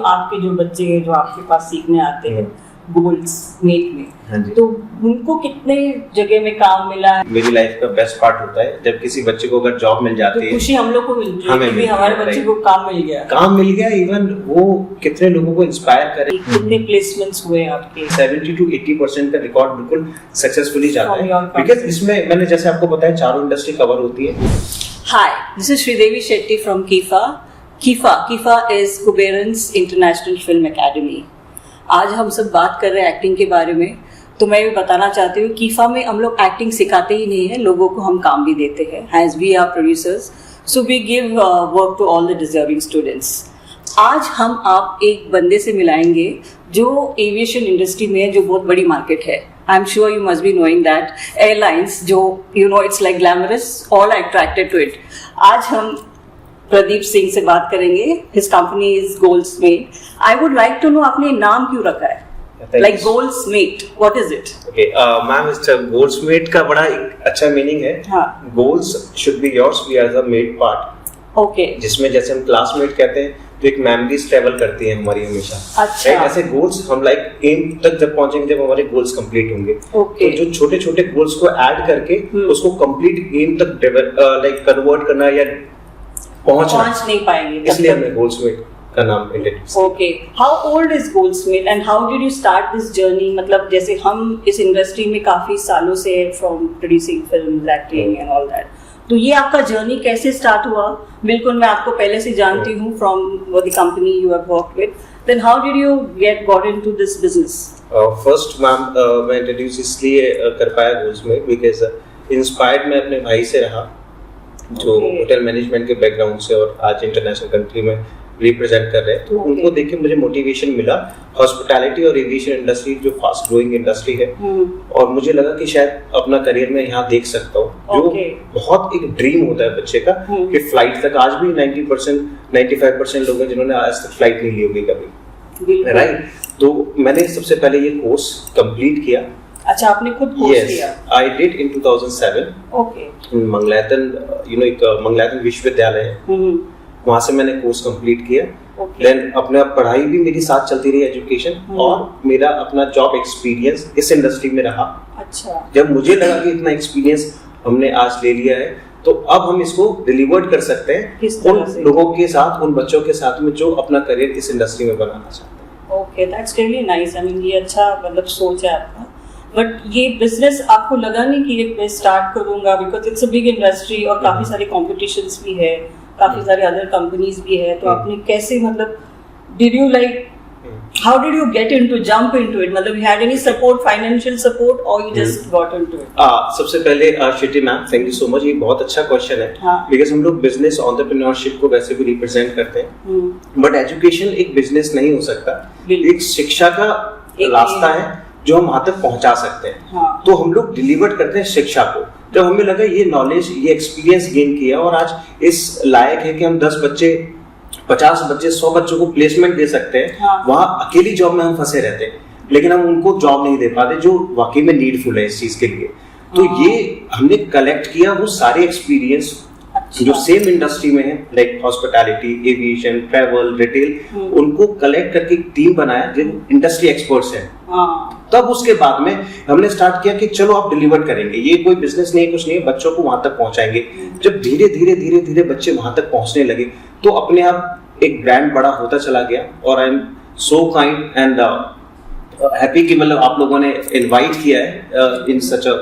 आपके जो बच्चे हैं जो आपके पास सीखने आते हैं गोल्ड्समेट में, तो उनको कितने जगह में काम मिला है? मेरी लाइफ का बेस्ट पार्ट होता है जब किसी बच्चे को अगर जॉब मिल जाती है, खुशी हम लोग को मिलती है कि हमारे बच्चे को काम मिल गया। इवन वो कितने लोगों को इंस्पायर करे। कितने प्लेसमेंट्स हुए आपके? 70 to 80% का रिकॉर्ड बिल्कुल सक्सेसफुली जाता है, बिकॉज इसमें मैंने जैसे आपको बताया चारों इंडस्ट्री कवर होती है। Hi, this is Sridevi Shetty from KIFA. KIFA is Kuberan's international film academy. आज हम सब बात कर रहे हैं एक्टिंग के बारे में, तो मैं भी बताना चाहती हूँ कीफा में हम लोग एक्टिंग सिखाते ही नहीं है, लोगों को हम काम भी देते हैं। As we are producers, so we give work to all the deserving students. आज हम आप एक बंदे से मिलाएंगे जो एविएशन इंडस्ट्री में है, जो बहुत बड़ी मार्केट है। I am sure you must be knowing that airlines, जो you know it's like glamorous, all are attracted to it. आज हम प्रदीप सिंह से बात करेंगे। His company is Goldsmate. I would like to know आपने नाम क्यों रखा है, like Goldsmate, what is it? Okay ma'am, इस गोल्ड्समेट का बड़ा एक अच्छा मीनिंग है। Goals should be yours, we are the made part. Okay, जिसमें जैसे हम क्लासमेट कहते हैं तो एक मेमोरीज ट्रेवल करती हैं हमारी हमेशा। अच्छा, ऐसे गोल्स हम लाइक एम तक जब पहुंचेंगे जब हमारे गोल्स कंप्लीट होंगे। तो जो छोटे छोटे गोल्स को ऐड करके उसको कंप्लीट एम तक लाइक कन्वर्ट करना या पहुंच नहीं पाएंगे, इसलिए हमने गोल्ड्समेट का नाम introduce. Okay, how old is Goldsmate and how did you start this journey? मतलब जैसे हम इस इंडस्ट्री में काफी सालों से, from producing films, acting and all that, तो ये आपका जर्नी कैसे स्टार्ट हुआ? बिल्कुल, मैं आपको पहले से जानती हूँ from the company you have worked with, then how did you got into this business? First ma'am, मैं इंट्रोड्यूस इसलिए कर पाया गोल्ड्समेट बिकॉज़ इंस्पायर्ड मैं अपने भाई से रहा, जो होटल मैनेजमेंट के बैकग्राउंड से और आज इंटरनेशनल कंट्री में रिप्रेजेंट कर रहे हैं। तो उनको देख के मुझे मोटिवेशन मिला। हॉस्पिटैलिटी और एविएशन इंडस्ट्री जो फास्ट ग्रोइंग इंडस्ट्री है, और मुझे लगा कि शायद अपना करियर में यहाँ देख सकता हूँ। जो बहुत एक ड्रीम होता है बच्चे का कि फ्लाइट तक, आज भी 90% 95% लोग हैं जिन्होंने आज तक फ्लाइट नहीं ली होगी कभी, राइट? तो मैंने सबसे पहले ये कोर्स कंप्लीट किया। अच्छा, आपने खुद कोर्स किया? I did in 2007. Okay. Mangalayatan, एक मंगलायतन विश्वविद्यालय है, वहाँ से मैंने कोर्स कंप्लीट किया। देन अपने पढ़ाई भी मेरी साथ चलती रही, एजुकेशन, और मेरा अपना जॉब एक्सपीरियंस इस इंडस्ट्री में रहा। अच्छा, जब मुझे लगा कि इतना एक्सपीरियंस हमने आज ले लिया है, तो अब हम इसको डिलीवर कर सकते हैं उन लोगों के साथ, उन बच्चों के साथ में जो अपना करियर इस इंडस्ट्री में बनाना चाहते हैं। Okay, that's really nice. I mean, ये अच्छा मतलब सोच है आपका। बट ये बिजनेस आपको लगा नहीं कि ये मैं स्टार्ट करूंगा, because it's a big industry और काफी सारे कॉम्पिटिशंस भी है, काफी सारे अदर कंपनीज भी है, तो आपने कैसे, मतलब did you like, how did you get into, jump into it? मतलब you had any support, financial support, और you just got into it? सबसे पहले Shetty ma'am, thank you so much. ये बहुत अच्छा क्वेश्चन है, बिकॉज हम लोग बिजनेस एंटरप्रेन्योरशिप को वैसे भी रिप्रेजेंट करते हैं, बट एजुकेशन एक बिजनेस नहीं हो सकता, एक शिक्षा का रास्ता है जो हम वहां तक पहुंचा सकते हैं। तो हम लोग डिलीवर करते हैं शिक्षा को। जब हमें लगा ये नॉलेज, ये एक्सपीरियंस गेन किया, और आज इस लायक है कि हम 10 बच्चे, 50 बच्चे, 100 बच्चों को प्लेसमेंट दे सकते हैं। वहां अकेली जॉब में हम फंसे रहते हैं, लेकिन हम उनको जॉब नहीं दे पाते जो वाकई में नीडफुल है इस चीज के लिए। तो ये हमने कलेक्ट किया, वो सारे एक्सपीरियंस जो सेम इंडस्ट्री में है, like hospitality, aviation, travel, retail, उनको कलेक्ट करके एक टीम बनाया जो इंडस्ट्री एक्सपर्ट्स हैं। तब उसके बाद में हमने स्टार्ट किया कि चलो आप डिलीवर करेंगे, ये कोई बिजनेस नहीं है, कुछ नहीं है, बच्चों को वहां तक पहुंचाएंगे। जब धीरे धीरे बच्चे वहां तक पहुंचने लगे, तो अपने आप एक ब्रांड बड़ा होता चला गया। और I am so kind and happy कि मतलब आप लोगों ने इनवाइट किया है in such a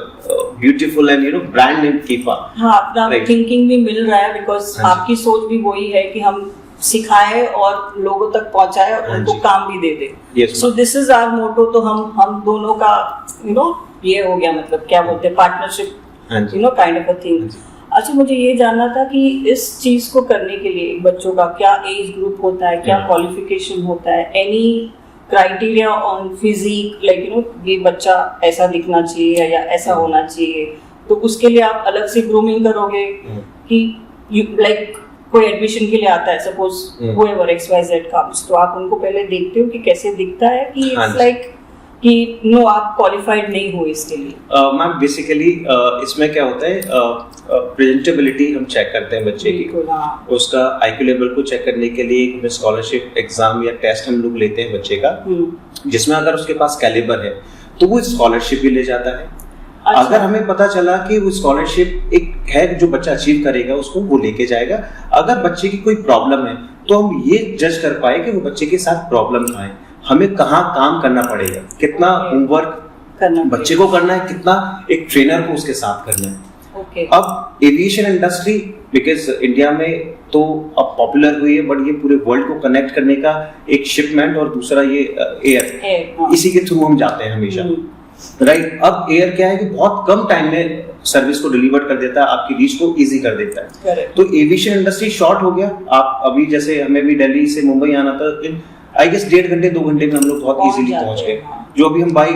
beautiful and brand name KIFA. हाँ, अपना थिंकिंग भी मिल रहा है, बिकॉज आपकी सोच भी वही है कि हम सिखाए और लोगों तक पहुंचाए और उनको काम भी दे दे। So this is our motto. तो हम दोनों का ये हो गया, मतलब क्या बोलते हैं, partnership, kind of a thing. अच्छा, मुझे ये जानना था कि इस चीज को करने के लिए बच्चों का क्या एज ग्रुप होता है, क्या क्वालिफिकेशन होता है, any criteria on physique, like ये बच्चा ऐसा दिखना चाहिए या ऐसा होना चाहिए, तो उसके लिए आप अलग से ग्रूमिंग करोगे कि लाइक कोई एडमिशन के लिए आता है, सपोज whoever XYZ comes, तो आप उनको पहले देखते हो कि कैसे दिखता है, कि इट्स लाइक कि नो आप क्वालिफाइड नहीं हो इसके लिए? मैम बेसिकली इसमें क्या होता है, प्रेजेंटेबिलिटी हम चेक करते हैं बच्चे की, उसका IQ लेवल को चेक करने के लिए एक स्कॉलरशिप एग्जाम या टेस्ट हम लोग लेते हैं बच्चे का, जिसमें अगर उसके पास कैलिबर है तो वो स्कॉलरशिप भी ले जाता है। अच्छा। अगर हमें पता चला कि वो स्कॉलरशिप एक है जो बच्चा अचीव करेगा उसको वो लेके जाएगा। अगर बच्चे की कोई प्रॉब्लम है तो हम ये जज कर पाए कि वो बच्चे के साथ प्रॉब्लम क्या है, हमें कहाँ काम करना पड़ेगा, कितना होमवर्क बच्चे को करना है, कितना एक ट्रेनर को उसके साथ करना है। अब एविएशन इंडस्ट्री बिकॉज इंडिया में तो अब पॉपुलर हुई है, बट ये पूरे वर्ल्ड को कनेक्ट करने का एक शिपमेंट और दूसरा ये एयर, इसी के थ्रू हम जाते हैं हमेशा, राइट। अब एयर क्या है कि बहुत कम टाइम में सर्विस को डिलीवर कर देता है, आपकी रीच को इजी कर देता है। Correct. तो एविएशन इंडस्ट्री शॉर्ट हो गया। आप अभी जैसे हमें भी दिल्ली से मुंबई आना था, आई गेस 1.5 घंटे 2 घंटे में हम लोग बहुत इजीली पहुंच गए। जो अभी हम बाई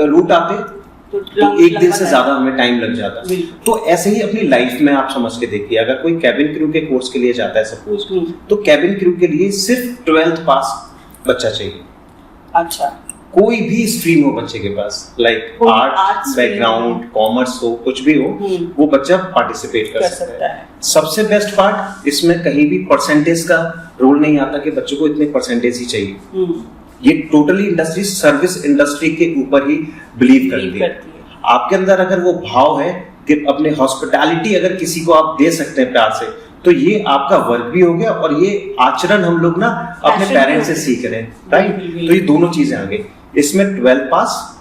रूट आते तो एक दिन से ज्यादा हमें टाइम लग जाता। तो ऐसे ही अपनी लाइफ में आप समझ के देखिए, अगर कोई कैबिन क्रू के कोर्स के लिए जाता है सपोज, तो कैबिन क्रू के लिए सिर्फ 12th पास बच्चा चाहिए। अच्छा, कोई भी स्ट्रीम हो बच्चे के पास, लाइक आर्ट्स बैकग्राउंड, कॉमर्स हो, कुछ भी हो, वो बच्चा पार्टिसिपेट कर सकता है। सबसे बेस्ट पार्ट इसमें कहीं भी परसेंटेज का रोल नहीं आता कि बच्चों को इतने परसेंटेज ही चाहिए। ये टोटली इंडस्ट्री सर्विस इंडस्ट्री के ऊपर ही बिलीव करती है। आपके अंदर अगर वो भाव है कि अपने हॉस्पिटैलिटी अगर किसी को आप दे सकते हैं प्यार से, तो ये आपका वर्क भी हो गया और ये आचरण हम लोग ना अपने पेरेंट्स से सीख रहे हैं, राइट। तो ये दोनों चीजें आ गई इसमें। 12 पास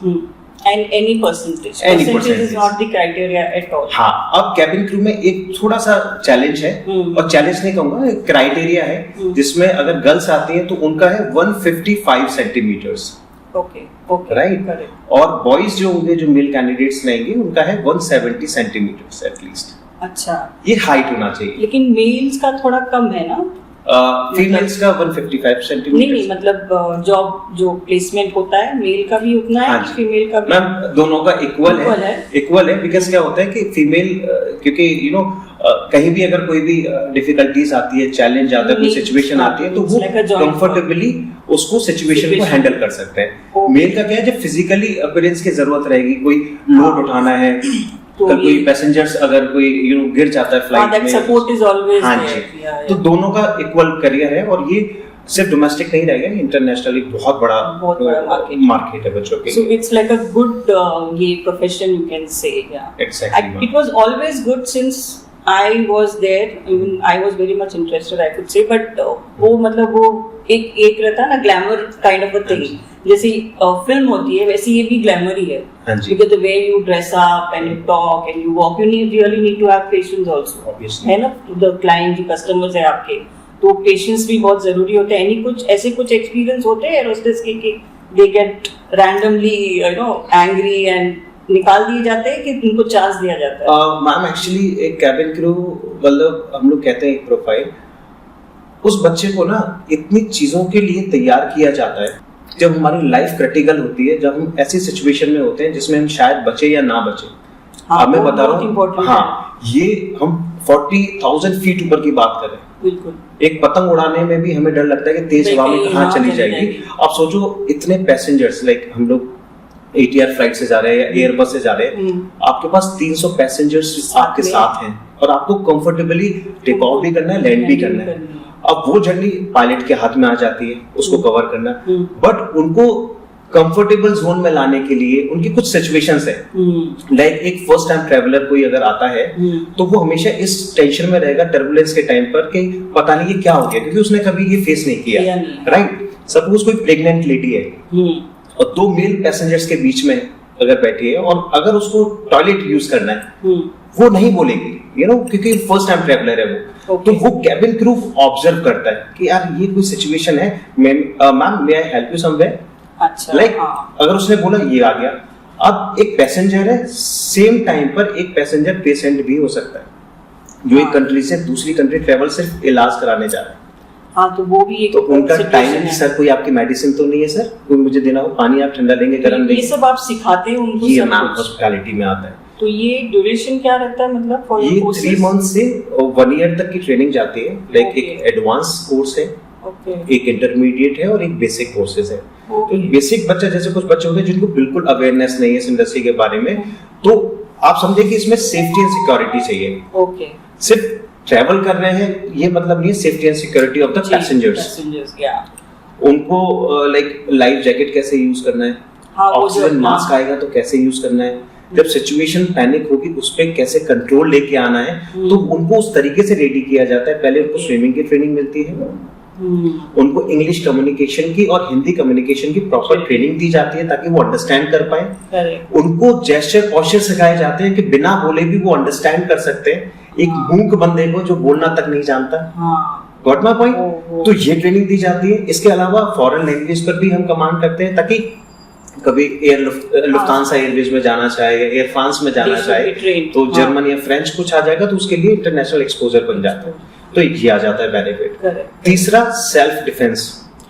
and any percentage is not the criteria at all। हाँ, अब कैबिन क्रू में एक थोड़ा सा चैलेंज है, और चैलेंज नहीं कहूंगा, क्राइटेरिया है जिसमें अगर गर्ल्स आती हैं तो उनका है 155 सेंटीमीटर्स, राइट। और बॉयज जो होंगे, जो मेल कैंडिडेट्स रहेंगे, उनका है 170 सेंटीमीटर्स एटलीस्ट। अच्छा, ये हाइट होना चाहिए। लेकिन मेल्स का थोड़ा कम है ना? फीमेल्स का 155 सेंटीमीटर। नहीं, मतलब जॉब जो प्लेसमेंट होता है मेल का भी उतना है, फीमेल का भी? मैम दोनों का इक्वल है बिकॉज क्या होता है कि फीमेल, क्योंकि यू नो कहीं भी अगर कोई भी डिफिकल्टीज आती है, चैलेंज आता है, कोई सिचुएशन आती है, तो वो कंफर्टेबली उसको सिचुएशन को हैंडल कर सकते हैं। मेल का क्या है, जब फिजिकली अपीयरेंस की जरूरत रहेगी, कोई लोड उठाना है, कोई पैसेंजर्स अगर कोई गिर जाता है फ्लाइट में, सपोर्ट इज ऑलवेज देयर। तो दोनों का इक्वल करियर है, और ये सिर्फ डोमेस्टिक नहीं रहेगा, इंटरनेशनल एक बहुत बड़ा मार्केट है बच्चों के। So it's like a good ये profession you can say. Exactly, it was always good since I was there, even I was very much interested, I could say, but वो मतलब वो एक रहता है ना glamour kind of a thing, जैसे film होती है वैसे ये भी ग्लैमर ही है, because the way you dress up and you talk and you walk, you really need to have patience also, है ना, to the client, जो customers है आपके, तो पेशेंस भी बहुत जरूरी होता है। ऐसे कुछ एक्सपीरियंस होते हैं एरोस्टेस के कि they get randomly angry and निकाल दिए जाते हैं कि उनको चांस दिया जाता है? मैम एक्चुअली एक कैबिन क्रू, मतलब हम लोग कहते हैं एक प्रोफाइल, उस बच्चे को ना इतनी चीजों के लिए तैयार किया जाता है, जब हमारी लाइफ क्रिटिकल होती है, जब हम ऐसी सिचुएशन में होते हैं जिसमें हम शायद बचे या ना बचे। अब मैं बता रहा हूँ, हाँ, ये हम 40,000 फीट ऊपर की बात करें, बिल्कुल, एक पतंग उड़ाने में भी हमें डर लगता है कि तेज हवा में कहाँ चली जाएगी। अब सोचो इतने पैसेंजर्स, लाइक हम लोग ATR फ्लाइट से जा रहे हैं या एयरबस से जा रहे हैं, आपके पास 300 पैसेंजर्स आपके साथ हैं, और आपको कंफर्टेबली टेक ऑफ भी करना है, लैंड भी करना है। अब वो जर्नी पायलट के हाथ में आ जाती है, उसको कवर करना, बट उनको कंफर्टेबल जोन में लाने के लिए उनकी कुछ सिचुएशंस है। लाइक एक फर्स्ट टाइम ट्रैवलर कोई अगर आता है तो वो हमेशा इस टेंशन में रहेगा टर्बुलेंस के टाइम पर कि पता नहीं ये क्या हो गया, क्योंकि उसने कभी ये फेस नहीं किया, राइट। सपोज कोई प्रेग्नेंट लेडी है और 2 मेल पैसेंजर्स के बीच में अगर बैठी है, और अगर उसको टॉयलेट यूज करना है, वो नहीं बोलेगी, क्योंकि फर्स्ट टाइम ट्रैवलर है वो। तो वो कैबिन क्रू ऑब्जर्व करता है कि यार ये कोई सिचुएशन है, ma'am may I help you somewhere, like अगर उसने बोला ये आ गया। अब एक पैसेंजर है, सेम टाइम पर एक पैसेंजर पेशेंट भी हो सकता है, जो एक कंट्री से दूसरी कंट्री ट्रेवल सिर्फ इलाज कराने जा रहा है। हाँ, तो वो भी एक तो उनका टाइम, सर कोई आपकी मेडिसिन तो नहीं है सर, कोई मुझे देना हो, पानी आप ठंडा लेंगे, गर्म लेंगे, ये सब आप सिखाते हैं उनको? ये मैम हॉस्पिटैलिटी में आता है। तो ये ड्यूरेशन क्या रहता है, मतलब ये 3 मंथ से 1 ईयर तक की ट्रेनिंग जाती है। लाइक एक एडवांस कोर्स है, एक इंटरमीडिएट है और एक बेसिक कोर्सेज है। तो बेसिक बच्चा, जैसे कुछ बच्चे होते हैं जिनको बिल्कुल अवेयरनेस नहीं है इस इंडस्ट्री के बारे में, तो आप समझे कि इसमें सेफ्टी एंड सिक्योरिटी चाहिए। ओके, सिर्फ ट्रैवल कर रहे हैं ये मतलब नहीं है, safety and security of the passengers. उनको लाइक लाइफ जैकेट कैसे यूज करना है, ऑक्सीजन मास्क आएगा तो कैसे यूज करना है, जब सिचुएशन पैनिक होगी उस पर कैसे कंट्रोल लेके आना है, तो उनको उस तरीके से रेडी किया जाता है। पहले उनको स्विमिंग की ट्रेनिंग मिलती है, उनको इंग्लिश कम्युनिकेशन की और हिंदी कम्युनिकेशन की प्रॉपर ट्रेनिंग दी जाती है ताकि वो अंडरस्टैंड कर पाए। उनको जेस्चर पोस्चर सिखाए जाते हैं कि बिना बोले भी वो अंडरस्टैंड कर सकते हैं एक मूक बंदे को जो बोलना तक नहीं जानता। Got my point? तो ये ट्रेनिंग दी जाती है। इसके अलावा फॉरेन लैंग्वेज पर भी हम कमांड करते हैं ताकि कभी लुफ्तांसा एयरवेज में जाना चाहे या एयर फ्रांस में जाना चाहे तो जर्मन या फ्रेंच कुछ आ जाएगा तो उसके लिए इंटरनेशनल एक्सपोजर बन जाता है, तो ये आ जाता है बेनिफिट। तीसरा सेल्फ डिफेंस।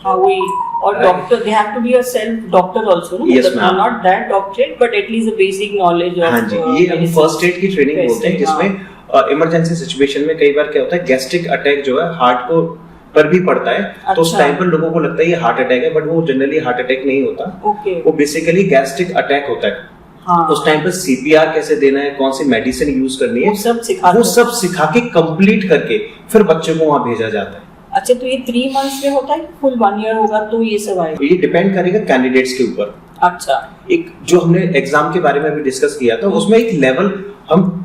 और doctor, they have to be a self doctor also, no? Yes, ma'am. Not that doctorate, but at least a basic knowledge of। हाँ जी, ये हम फर्स्ट एड की ट्रेनिंग बोलते हैं जिसमें इमरजेंसी सिचुएशन में कई बार क्या होता है गैस्ट्रिक अटैक जो है हार्ट को पर भी पड़ता है। अच्छा। तो उस टाइम पर लोगों को लगता है ये हार्ट अटैक है, बट वो जनरली हार्ट अटैक नहीं होता। वो बेसिकली गैस्ट्रिक अटैक होता है। हाँ। उस टाइम पर सीपीआर कैसे देना है, कौन सी मेडिसिन यूज करनी है, वो सब सिखा के कंप्लीट करके फिर बच्चे को वहाँ भेजा जाता है। अच्छा, तो ये 3 months में होता है, फुल 1 year होगा तो ये सब आएगा? ये डिपेंड करेगा कैंडिडेट्स के ऊपर। अच्छा, एक जो हमने एग्जाम के बारे में भी डिस्कस किया था उसमें एक लेवल हम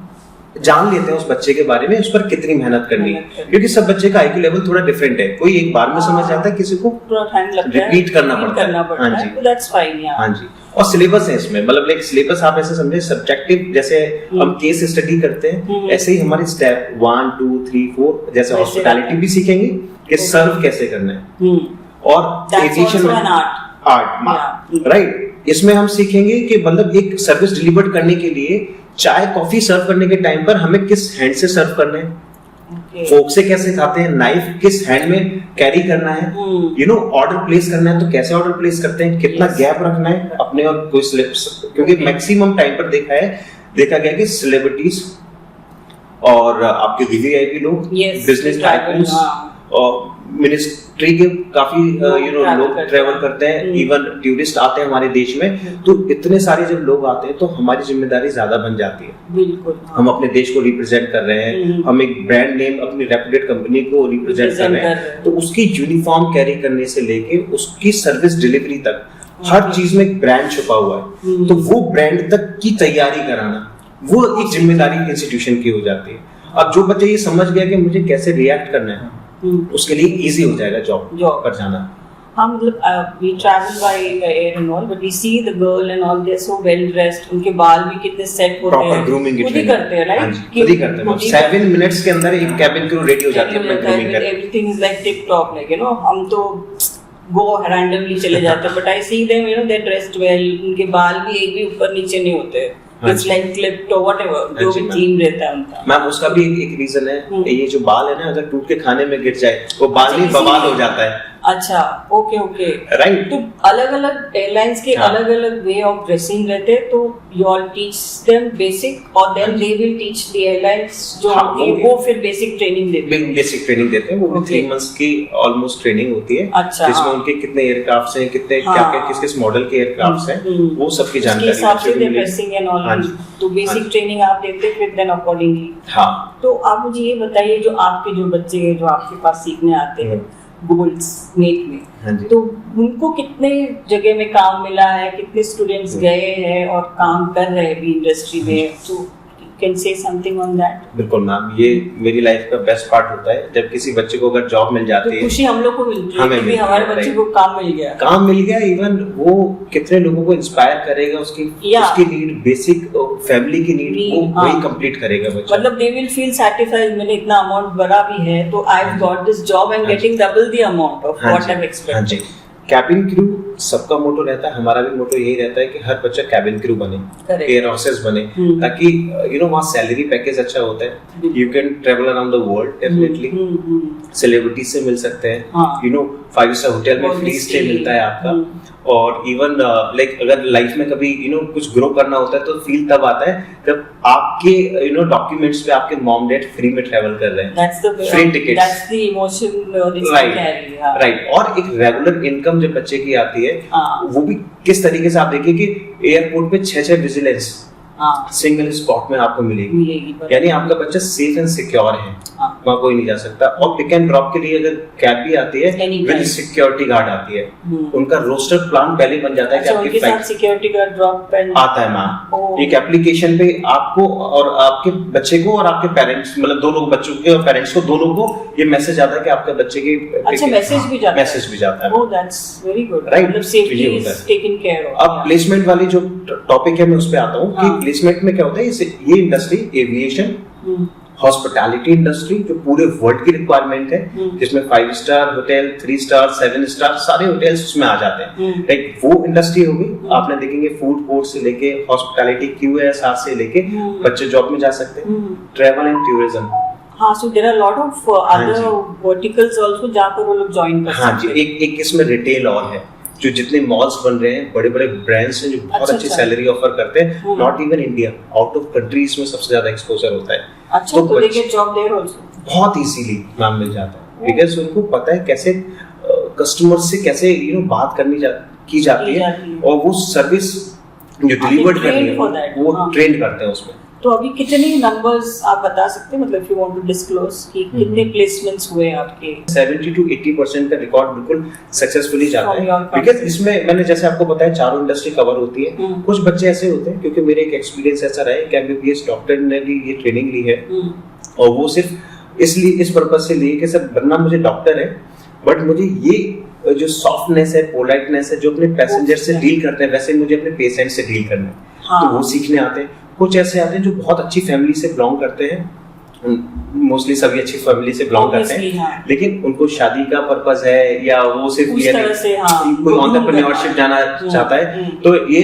जान लेते हैं उस बच्चे के बारे में, उस पर कितनी मेहनत करनी है, क्योंकि सब बच्चे का आईक्यू लेवल थोड़ा डिफरेंट है। कोई एक बार में समझ जाता है, किसी को थोड़ा टाइम लगता है, रिपीट करना पड़ता है। हाँ जी, तो दैट्स फाइन। हाँ जी, और सिलेबस है इसमें, मतलब लाइक सिलेबस आप ऐसे समझे सब्जेक्टिव, जैसे हम केस स्टडी करते हैं ऐसे ही हमारे स्टेप 1 2 3 4 जैसे हॉस्पिटैलिटी भी सीखेंगे कि सर्व कैसे करना है, और एविएशन में आर्ट, राइट। इसमें हम सीखेंगे कि मतलब एक सर्विस डिलीवर करने के लिए चाय कॉफी सर्व करने के टाइम पर हमें किस हैंड से सर्व करना है, फोक से कैसे खाते हैं, नाइफ किस हैंड में कैरी करना है, यू नो ऑर्डर प्लेस करना है तो कैसे ऑर्डर प्लेस करते हैं, कितना गैप रखना है अपने और कोई स्लिप्स, क्योंकि मैक्सिमम टाइम पर देखा गया कि सेलिब्रिटीज और आपके वीवीआईपी लोग, बिजनेस टाइकून्स और मिनिस्ट्री के काफी यू नो लोग ट्रेवल करते हैं, इवन टूरिस्ट आते हैं हमारे देश में, तो इतने सारे जब लोग आते हैं तो हमारी जिम्मेदारी ज्यादा बन जाती है। बिल्कुल, हम अपने देश को रिप्रेजेंट कर रहे हैं, हम एक ब्रांड नेम अपनी रेप्यूटेड कंपनी को रिप्रेजेंट कर रहे हैं, तो उसकी यूनिफॉर्म कैरी करने से लेके उसकी सर्विस डिलीवरी तक हर चीज में एक ब्रांड छुपा हुआ है, तो वो ब्रांड तक की तैयारी कराना वो एक जिम्मेदारी इंस्टीट्यूशन की हो जाती है। अब जो बच्चे ये समझ गया कि मुझे कैसे रिएक्ट करना है, उसके लिए इजी हो जाएगा जॉब पर जाना। हाँ, मतलब we travel by air and all, but we see the girl and all, they're so well dressed, उनके बाल भी कितने सेट होते हैं, प्रॉपर ग्रूमिंग की ट्रेनिंग करते हैं, राइट? खुद ही करते हैं। 7 मिनट्स के अंदर एक कैबिन क्रू रेडी हो जाती है अपना ग्रूमिंग करके। Everything is like tip top, like you know, हम तो गो रैंडमली चले जाते हैं, but I see them, you know, they dressed well, उनके बाल भी एक भी ऊपर नीचे नहीं होते, इट्स लाइक क्लिप्ड और व्हाटएवर जो भी थीम रहता है उनका। मैम उसका भी एक रीजन है, ये जो बाल है ना, अगर टूट के खाने में गिर जाए वो बाल ही बवाल हो जाता है। अच्छा, ओके ओके, राइट। तो अलग अलग एयरलाइंस के अलग अलग वे ऑफ ड्रेसिंग रहते हैं, तो you all teach them basic और then they will teach the airlines जो वो फिर बेसिक ट्रेनिंग देते हैं। बेसिक ट्रेनिंग देते हैं, वो भी 3 मंथ्स की ऑलमोस्ट ट्रेनिंग होती है। अच्छा, जिसमें उनके कितने एयरक्राफ्ट्स हैं, कितने क्या क्या किस किस मॉडल के एयरक्राफ्ट्स हैं, वो सबकी जानकारी हिसाब से दे ड्रेसिंग एंड ऑल। तो बेसिक ट्रेनिंग आप देते हैं, फिर देन अकॉर्डिंगली। हाँ, तो आप मुझे ये बताइए, जो आपके जो बच्चे हैं जो आपके पास सीखने आते हैं गोल्ड्स मेट में, तो उनको कितने जगह में काम मिला है, कितने स्टूडेंट्स गए हैं और काम कर रहे हैं भी इंडस्ट्री में, तो can say something on that? बिल्कुल मैम, ये मेरी लाइफ का बेस्ट पार्ट होता है जब किसी बच्चे को अगर जॉब मिल जाती है, तो खुशी हम लोग को मिलती है कि हमारे बच्चे को काम मिल गया। इवन वो कितने लोगों को इंस्पायर करेगा, उसकी नीड, बेसिक फैमिली की नीड वो वही कंप्लीट करेगा बच्चा। मतलब दे विल फील सैटिस्फाइड, मैंने इतना अमाउंट भरा भी है तो I have got this job, I am getting double the amount of what I am expecting. Cabin crew सबका मोटो रहता है, हमारा भी मोटो यही रहता है कि हर बच्चा कैबिन क्रू बने, एयर होस्टेस बने, ताकि यू नो वहाँ सैलरी पैकेज अच्छा होता है, you can travel around the world definitely, celebrity से मिल सकते हैं, यू नो 5 स्टार होटल में फ्री स्टे मिलता है आपका, और इवन लाइक अगर लाइफ में कभी यू नो कुछ ग्रो करना होता है तो फील तब आता है जब आपके यू नो डॉक्यूमेंट्स पे आपके मॉम डैड फ्री में ट्रैवल कर रहे हैं, free tickets, that's the emotion, right. और एक रेगुलर इनकम जब बच्चे की आती है, वो भी किस तरीके से आप देखिए कि एयरपोर्ट पे 6 विजिलेंस सिंगल स्पॉट में आपको मिलेगी, यानी आपका बच्चा सेफ एंड सिक्योर है, वहाँ कोई नहीं जा सकता। और पिक एंड ड्रॉप के लिए अगर कैब भी आती है विद सिक्योरिटी गार्ड आती है, उनका रोस्टर प्लान पहले बन जाता है कि आपके साथ सिक्योरिटी गार्ड ड्रॉप आता है मैम। एक एप्लीकेशन पे आपको और आपके बच्चे को और आपके पेरेंट्स, मतलब दोनों बच्चों के और पेरेंट्स को, दोनों को ये मैसेज आता है कि आपके बच्चे की मैसेज भी जाता है। Oh that's very good, right, मतलब safety is taken care of. अब प्लेसमेंट वाली जो टॉपिक है मैं उस पे आता हूँ कि प्लेसमेंट में क्या होता है, ये इंडस्ट्री एविएशन, हॉस्पिटैलिटी इंडस्ट्री जो पूरे वर्ल्ड की रिक्वायरमेंट है, जिसमें 5 स्टार होटल, 3 स्टार, 7 स्टार सारे होटल्स उसमें आ जाते हैं। लाइक वो इंडस्ट्री होगी, आपने देखेंगे फूड कोर्ट से लेके हॉस्पिटैलिटी QSR से लेके बच्चे जॉब में जा सकते हैं, ट्रैवल एंड टूरिज्म। हाँ, so there are a lot of other verticals also जहाँ पर वो लोग ज्वाइन कर सकते हैं। हाँ जी, एक इसमें रिटेल और है, जो जितने मॉल्स बन रहे हैं, बड़े बड़े ब्रांड्स हैं जो बहुत अच्छी सैलरी ऑफर करते हैं, not even India, out of countries में सबसे ज्यादा एक्सपोजर होता है। अच्छा, तो they get job there also? बहुत इजीली मैम मिल जाता है, बिकॉज उनको पता है कैसे कस्टमर से कैसे बात की जाती है, और वो सर्विस जो डिलीवर्ड करनी है वो ट्रेन करते हैं उसमें। तो अभी कितने नंबर्स आप बता सकते हैं, मतलब if you want to disclose कि कितने प्लेसमेंट्स हुए आपके? 70 to 80% का रिकॉर्ड बिल्कुल सक्सेसफुली जाता है, बिकॉज इसमें मैंने जैसे आपको बताया चारों इंडस्ट्री कवर होती है। कुछ बच्चे ऐसे होते हैं, क्योंकि मेरे एक एक्सपीरियंस ऐसा रहा है कि MBBS डॉक्टर ने भी ये ट्रेनिंग ली है, और वो सिर्फ इसलिए इस पर्पज से ली कि सर बनना मुझे डॉक्टर है, बट मुझे ये जो सॉफ्टनेस है, पोलाइटनेस है, जो अपने पैसेंजर से डील करते हैं, वैसे मुझे अपने पेशेंट से डील करना है, तो वो सीखने आते हैं। कुछ ऐसे आते हैं जो बहुत अच्छी फैमिली से बिलोंग करते हैं, मोस्टली सभी अच्छी फैमिली से बिलोंग करते हैं, लेकिन उनको शादी का पर्पस है या वो सिर्फ कोई एंटरप्रेन्योरशिप जाना चाहता है, तो ये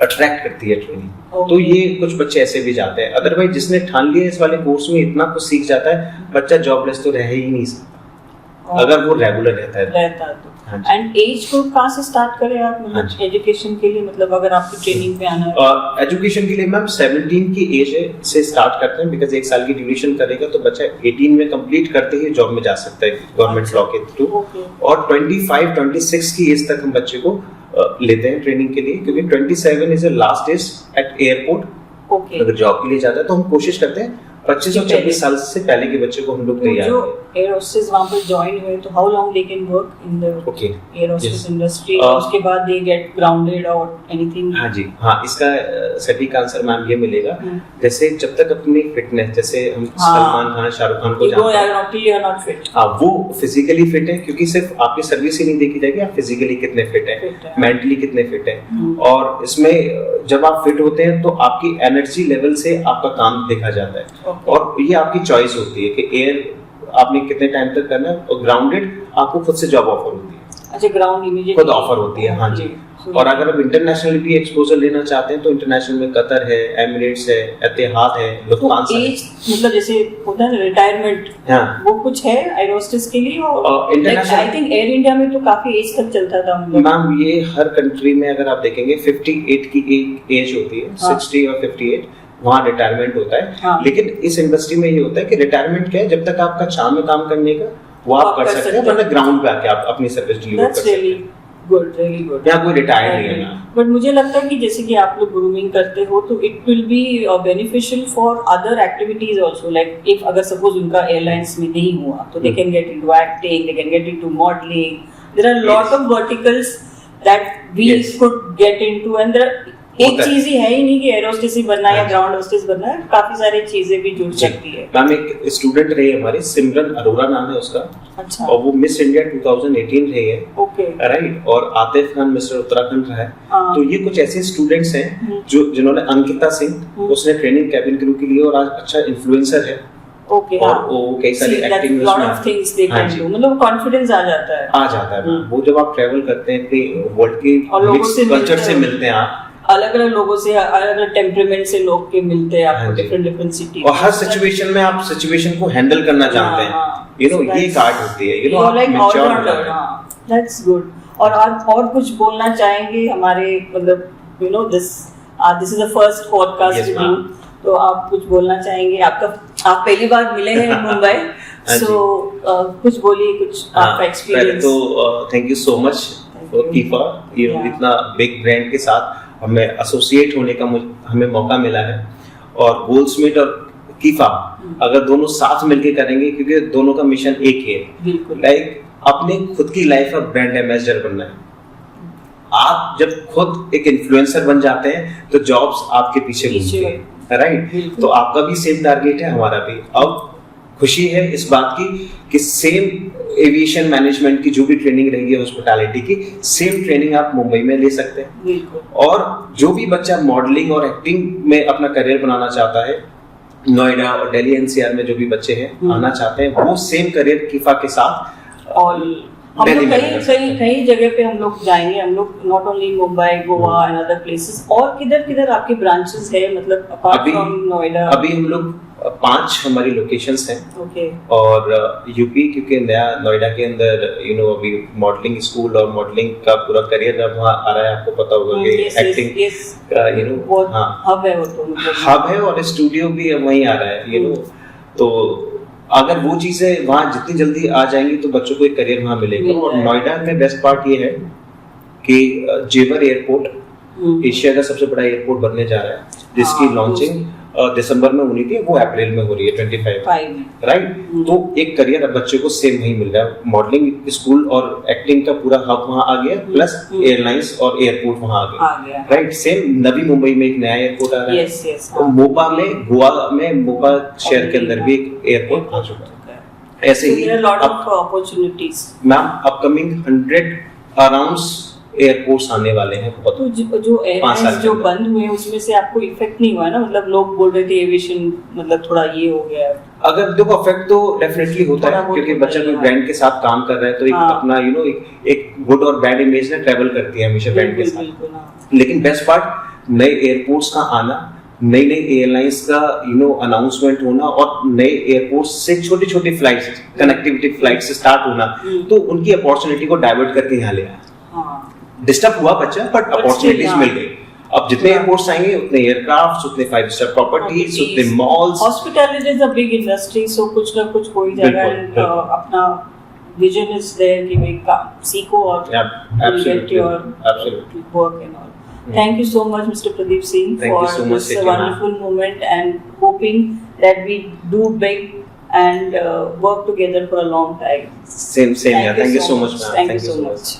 अट्रैक्ट करती है ट्रेनिंग। तो ये कुछ बच्चे ऐसे भी जाते हैं। अदरवाइज जिसने ठान लिया इस वाले कोर्स में इतना कुछ सीख जाता है, बच्चा जॉबलेस तो रह ही नहीं सकता अगर वो रेगुलर रहता है तो। एंड एज को कहाँ से स्टार्ट करें आप, मतलब एजुकेशन के लिए, मतलब अगर आपकी ट्रेनिंग पे आना है? एजुकेशन के लिए मैम 17 की एज से स्टार्ट करते हैं, बिकॉज 1 साल की ड्यूरेशन करेगा तो बच्चा 18 में कंप्लीट करते ही जॉब में जा सकता है गवर्नमेंट लॉ के थ्रू। और 25-26 की एज तक हम बच्चे को लेते हैं ट्रेनिंग के लिए, क्योंकि 27 is the last age at airport. अगर जॉब के लिए जाता है तो हम कोशिश करते हैं 25 और 26 साल से पहले के बच्चे को हम लोग तैयार जो एयर होस्टेस वहां पर ज्वाइन हुए, तो how long they can work in the air hostess industry, उसके बाद दे गेट ग्राउंडेड और एनीथिंग? हाँ जी, हाँ, इसका सटीक आंसर मैम ये मिलेगा, जैसे जब तक अपनी फिटनेस, जैसे हम सलमान खान, शाहरुख खान को जानते हैं, हाँ, वो फिजिकली फिट है, क्योंकि सिर्फ आपकी सर्विस ही नहीं देखी जाएगी, आप फिजिकली कितने फिट है, मेंटली कितने फिट है, और इसमें जब आप फिट होते हैं तो आपकी एनर्जी लेवल से आपका काम देखा जाता है, और ये आपकी चॉइस होती है कि एयर आपने कितने टाइम तक करना है, और ग्राउंडेड आपको खुद से जॉब ऑफर होती है। अच्छा, ग्राउंड इमीडिएट खुद ऑफर होती है, हाँ जी। और अगर आप इंटरनेशनल भी एक्सपोजर लेना चाहते हैं तो इंटरनेशनल में कतर है, एमिरेट्स है, एतिहाद है, लुफ्तांसा है। मतलब जैसे होता है रिटायरमेंट, वो कुछ है एयर होस्टेस के लिए? और international I think air India में तो काफी एज तक चलता था मैम। ये हर कंट्री में अगर आप देखेंगे 58 की एक एज होती है, 60 और 58 वहाँ रिटायरमेंट होता है। लेकिन इस इंडस्ट्री में ये होता है कि रिटायरमेंट क्या है, जब तक आपका चाह में काम करने का वो आप कर सकते हैं, वरना ग्राउंड पे आके आप अपनी सर्विस डिलीवर कर सकते हैं। really good. या कोई रिटायर नहीं है। बट मुझे लगता है कि जैसे कि आप लोग ग्रूमिंग करते हो तो it will be beneficial for other activities also, like if अगर सपोज उनका एयरलाइंस में नहीं हुआ तो they can get into acting, they can get into modelling, there are lot of verticals that we could get into, and एक चीज ही है ही नहीं कि एयर होस्टेस ही बनना है या ग्राउंड होस्टेस बनना है, काफी सारी चीजें भी जुड़ सकती है। मैम एक स्टूडेंट रही है हमारी, सिमरन अरोरा नाम है उसका। अच्छा। और वो मिस इंडिया 2018 रही है। ओके। राइट। और आतिफ खान मिस्टर उत्तराखंड रहा है। तो ये कुछ ऐसे स्टूडेंट्स हैं जो जिन्होंने, अंकिता सिंह उसने ट्रेनिंग कैबिन क्रू के लिए और आज अच्छा इन्फ्लुएंसर है। ओके। और वो कई सारी एक्टिंग में lot of things they can do, मतलब कॉन्फिडेंस आ जाता है। वो जब आप ट्रैवल करते हैं अपने वर्ल्ड के मिक्स कल्चर से मिलते हैं, आप अलग अलग लोगों से, अलग अलग टेम्परामेंट से लोग के मिलते हैं आपको, डिफरेंट डिफरेंट सिटी, और हर सिचुएशन में आप सिचुएशन को हैंडल करना जानते हैं। यू नो ये एक आर्ट होती है, यू नो आप मैच्योर हो जाते हैं। That's good. और कुछ बोलना चाहेंगे हमारे, मतलब you know this is the first podcast with you, तो आप कुछ बोलना चाहेंगे? आप पहली बार मिले हैं मुंबई, सो कुछ बोलिए, कुछ आपका एक्सपीरियंस। तो थैंक यू सो मच कीफा, इतना बिग ब्रांड के साथ हमें एसोसिएट होने का हमें मौका मिला है। और गोल्डस्मिथ और कीफा अगर दोनों साथ मिलकर करेंगे, क्योंकि दोनों का मिशन एक ही है, लाइक अपने खुद की लाइफ का ब्रांड एम्बेसडर बनना है। आप जब खुद एक इन्फ्लुएंसर बन जाते हैं तो जॉब्स आपके पीछे घूमती है, राइट? तो आपका भी सेम टारगेट है, हमारा भी। अब खुशी है इस बात की कि सेम एविएशन मैनेजमेंट की जो भी ट्रेनिंग रहेगी हॉस्पिटैलिटी की, सेम ट्रेनिंग आप मुंबई में ले सकते हैं। और जो भी बच्चा मॉडलिंग और एक्टिंग में अपना करियर बनाना चाहता है, नोएडा और दिल्ली एनसीआर में जो भी बच्चे हैं आना चाहते हैं, वो सेम करियर कीफा के साथ और हम लोग कई जगह पे हम लोग जाएंगे। हम लोग not only Mumbai, Goa and other places. और किधर आपके ब्रांचेस है, मतलब अपार्ट फ्रॉम नोएडा? अभी हम लोग 5 हमारी लोकेशंस हैं। ओके। और यूपी, क्योंकि नया नोएडा के अंदर अभी मॉडलिंग स्कूल और मॉडलिंग का पूरा करियर अब वहाँ आ रहा है, आपको पता होगा कि एक्टिंग का हब है, वो तो हब है, और स्टूडियो भी वहीं आ रहा है। तो अगर वो चीजें वहाँ जितनी जल्दी आ जाएंगी तो बच्चों को एक करियर वहाँ मिलेगा। और नोएडा में बेस्ट पार्ट ये है कि जेवर एयरपोर्ट एशिया का सबसे बड़ा एयरपोर्ट बनने जा रहा है, जिसकी लॉन्चिंग दिसंबर में होनी थी, वो अप्रैल में हो रही है 25, राइट? तो एक करियर अब बच्चे को सेम वहीं मिल रहा है। मॉडलिंग स्कूल और एक्टिंग का पूरा हब वहाँ आ गया, प्लस एयरलाइंस और एयरपोर्ट वहाँ आ गया, राइट? सेम नवी मुंबई में एक नया एयरपोर्ट आ रहा है, और मोपा में, गोवा में मोपा शहर के अंदर भी एक एयरपोर्ट आ चुका है। ऐसे ही opportunities ma'am upcoming 100 around airports आने वाले हैं। तो जो एयरलाइंस जो बंद हुए उसमें से आपको इफेक्ट नहीं हुआ ना? मतलब लोग बोल रहे थे एविएशन मतलब थोड़ा ये हो गया। अगर देखो इफेक्ट तो डेफिनेटली होता है, क्योंकि बच्चा कोई ब्रांड के साथ काम कर रहा है तो एक अपना एक गुड और बैड इमेज ना ट्रैवल करती है हमेशा ब्रांड के साथ। लेकिन बेस्ट पार्ट नए एयरपोर्ट्स का आना, नई एयरलाइंस का अनाउंसमेंट होना, और नए एयरपोर्ट से छोटी छोटी फ्लाइट्स, कनेक्टिविटी फ्लाइट से स्टार्ट होना, तो उनकी अपॉर्चुनिटी को डाइवर्ट करके यहाँ ले आया। डिस्टर्ब हुआ बच्चा, बट अपॉर्चुनिटीज मिल गई। अब जितने एयरपोर्ट्स आएंगे उतने एयरक्राफ्ट, उतने 5 स्टार प्रॉपर्टीज, उतने malls. Hospitality is a big industry, so कुछ ना कुछ कोई जगह अपना विजन इज देयर कि भाई सीखो और get your work and all. Thank you so much, Mr. Pradeep Singh, for this wonderful moment, and hoping that we do big and work together for a long time. Same. Thank you so much, ma'am. Thank you so much.